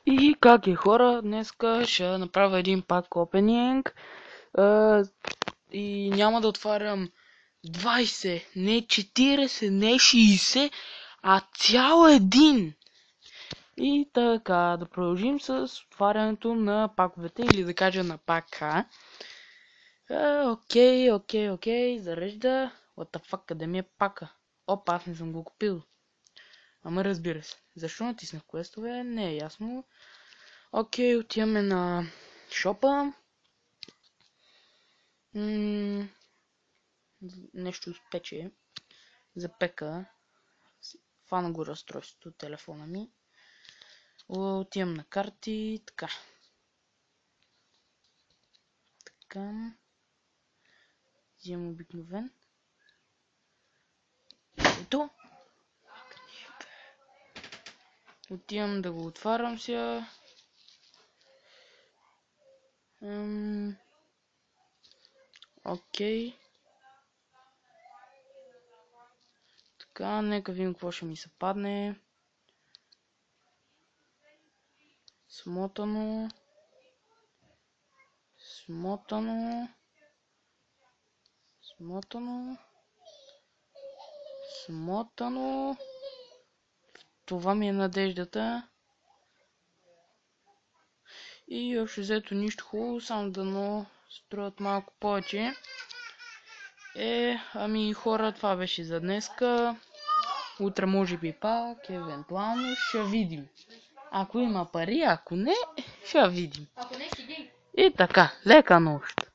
И как е, хора, днеска ще направя един пак опенинг и няма да отварям 20, не 40, не 60, а цял един. И така, да продължим с отварянето на паковете, или да кажа на пака. Окей, зарежда. What the fuck, къде ми е пака? Опа, аз не съм го купил. Ама разбира се. Защо натиснах квестове? Не е ясно. Окей, отиваме на шопа. Нещо спече. Запека. Фана го разстройството, телефона ми. Отивам на карти. Така. Взимам обикновен. Ето. Отивам да го отварям сега. Окей. Така, нека видим какво ще ми се падне. Смотано. Това ми е надеждата. И общо взето нищо хубаво, само да строят малко повече. Ами хора, това беше за днеска. Утре може би пак, евентуално, ще видим. Ако има пари, ако не, ще видим. И така, лека нощ.